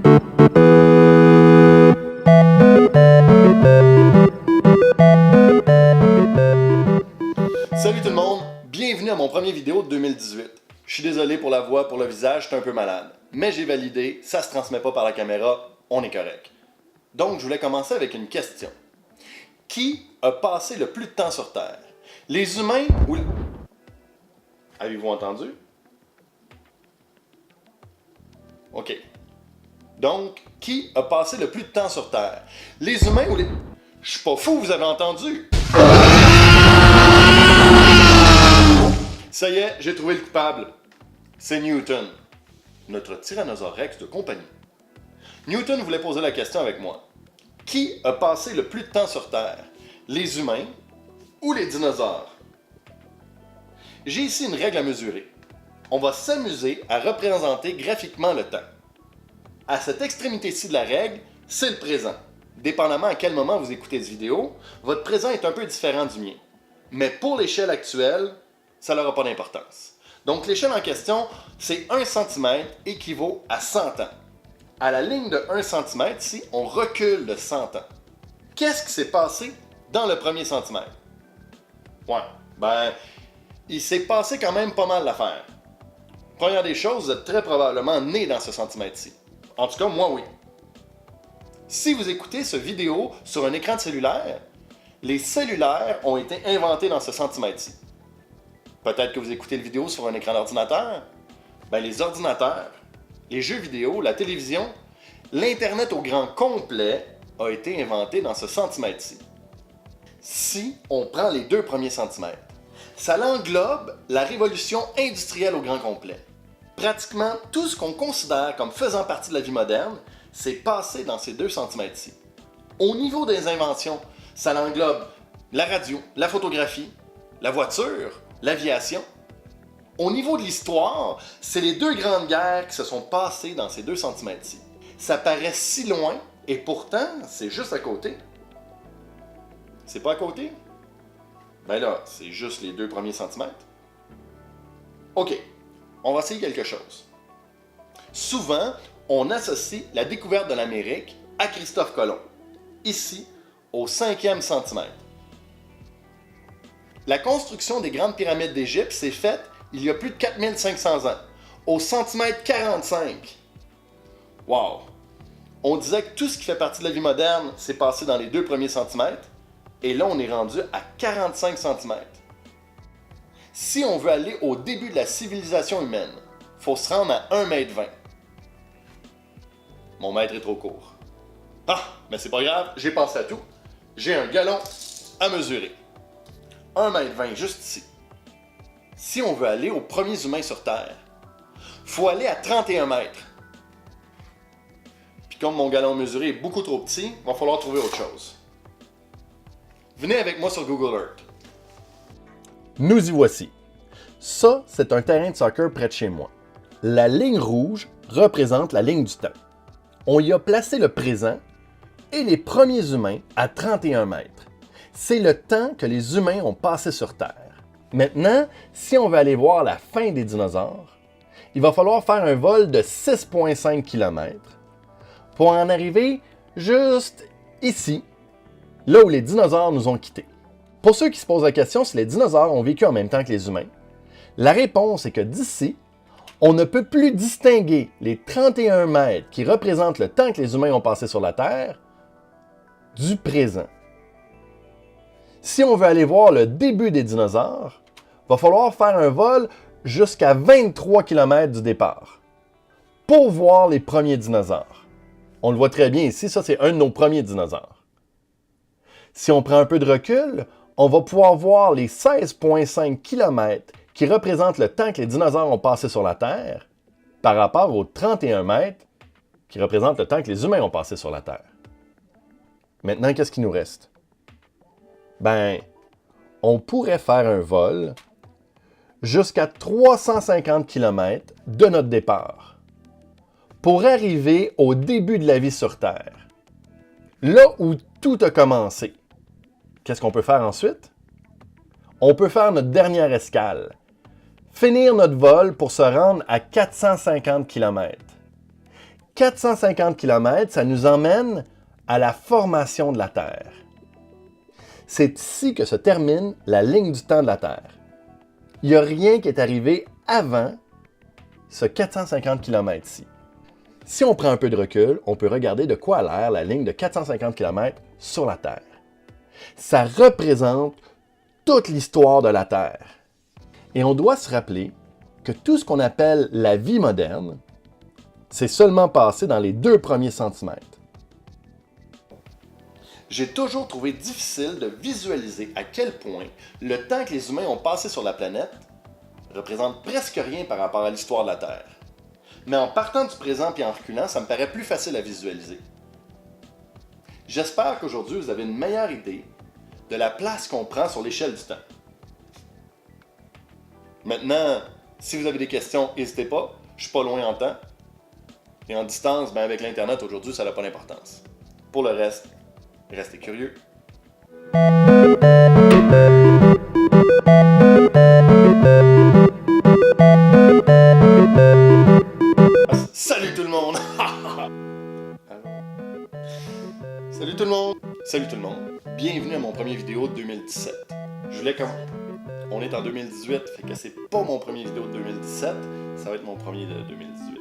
Salut tout le monde, bienvenue à mon premier vidéo de 2018. Je suis désolé pour la voix, pour le visage, je suis un peu malade. Mais j'ai validé, ça se transmet pas par la caméra, on est correct. Donc je voulais commencer avec une question. Qui a passé le plus de temps sur Terre? Les humains ou... Avez-vous entendu? OK. Donc, qui a passé le plus de temps sur Terre? Les humains ou les... Je suis pas fou, vous avez entendu? Ça y est, j'ai trouvé le coupable. C'est Newton, notre tyrannosaure rex de compagnie. Newton voulait poser la question avec moi. Qui a passé le plus de temps sur Terre? Les humains ou les dinosaures? J'ai ici une règle à mesurer. On va s'amuser à représenter graphiquement le temps. À cette extrémité-ci de la règle, c'est le présent. Dépendamment à quel moment vous écoutez cette vidéo, votre présent est un peu différent du mien. Mais pour l'échelle actuelle, ça n'aura pas d'importance. Donc l'échelle en question, c'est 1 cm équivaut à 100 ans. À la ligne de 1 cm, ici, on recule de 100 ans. Qu'est-ce qui s'est passé dans le premier centimètre? Il s'est passé quand même pas mal d'affaires. Première des choses, vous êtes très probablement né dans ce centimètre-ci. En tout cas, moi, oui. Si vous écoutez cette vidéo sur un écran de cellulaire, les cellulaires ont été inventés dans ce centimètre-ci. Peut-être que vous écoutez la vidéo sur un écran d'ordinateur. Les ordinateurs, les jeux vidéo, la télévision, l'Internet au grand complet a été inventé dans ce centimètre-ci. Si on prend les 2 premiers centimètres, ça englobe la révolution industrielle au grand complet. Pratiquement tout ce qu'on considère comme faisant partie de la vie moderne s'est passé dans ces 2 centimètres-ci. Au niveau des inventions, ça englobe la radio, la photographie, la voiture, l'aviation. Au niveau de l'histoire, c'est les 2 grandes guerres qui se sont passées dans ces 2 centimètres-ci. Ça paraît si loin, et pourtant, c'est juste à côté. C'est pas à côté? C'est juste les 2 premiers centimètres. OK, on va essayer quelque chose. Souvent, on associe la découverte de l'Amérique à Christophe Colomb, ici, au 5e centimètre. La construction des grandes pyramides d'Égypte s'est faite il y a plus de 4500 ans, au centimètre 45. Wow! On disait que tout ce qui fait partie de la vie moderne s'est passé dans les 2 premiers centimètres, et là on est rendu à 45 cm. Si on veut aller au début de la civilisation humaine, il faut se rendre à 1,20 m. Mon mètre est trop court. Mais c'est pas grave, j'ai pensé à tout. J'ai un galon à mesurer. 1,20 m juste ici. Si on veut aller aux premiers humains sur Terre, il faut aller à 31 mètres. Puis comme mon galon mesuré est beaucoup trop petit, il va falloir trouver autre chose. Venez avec moi sur Google Earth. Nous y voici. Ça, c'est un terrain de soccer près de chez moi. La ligne rouge représente la ligne du temps. On y a placé le présent et les premiers humains à 31 mètres. C'est le temps que les humains ont passé sur Terre. Maintenant, si on veut aller voir la fin des dinosaures, il va falloir faire un vol de 6,5 km pour en arriver juste ici, là où les dinosaures nous ont quittés. Pour ceux qui se posent la question si les dinosaures ont vécu en même temps que les humains, la réponse est que d'ici, on ne peut plus distinguer les 31 mètres qui représentent le temps que les humains ont passé sur la Terre du présent. Si on veut aller voir le début des dinosaures, il va falloir faire un vol jusqu'à 23 km du départ pour voir les premiers dinosaures. On le voit très bien ici, ça c'est un de nos premiers dinosaures. Si on prend un peu de recul, on va pouvoir voir les 16,5 km qui représentent le temps que les dinosaures ont passé sur la Terre par rapport aux 31 mètres qui représentent le temps que les humains ont passé sur la Terre. Maintenant, qu'est-ce qui nous reste? On pourrait faire un vol jusqu'à 350 km de notre départ pour arriver au début de la vie sur Terre, là où tout a commencé. Qu'est-ce qu'on peut faire ensuite? On peut faire notre dernière escale, finir notre vol pour se rendre à 450 km. 450 km, ça nous emmène à la formation de la Terre. C'est ici que se termine la ligne du temps de la Terre. Il n'y a rien qui est arrivé avant ce 450 km-ci. Si on prend un peu de recul, on peut regarder de quoi a l'air la ligne de 450 km sur la Terre. Ça représente toute l'histoire de la Terre. Et on doit se rappeler que tout ce qu'on appelle la vie moderne, c'est seulement passé dans les 2 premiers centimètres. J'ai toujours trouvé difficile de visualiser à quel point le temps que les humains ont passé sur la planète représente presque rien par rapport à l'histoire de la Terre. Mais en partant du présent et en reculant, ça me paraît plus facile à visualiser. J'espère qu'aujourd'hui vous avez une meilleure idée de la place qu'on prend sur l'échelle du temps. Maintenant, si vous avez des questions, n'hésitez pas, je suis pas loin en temps. Et en distance, avec l'Internet aujourd'hui, ça n'a pas d'importance. Pour le reste, restez curieux. Salut tout le monde! Salut tout le monde! Salut tout le monde! Bienvenue à mon premier vidéo de 2017. Je voulais comme... On est en 2018, fait que c'est pas mon premier vidéo de 2017, ça va être mon premier de 2018.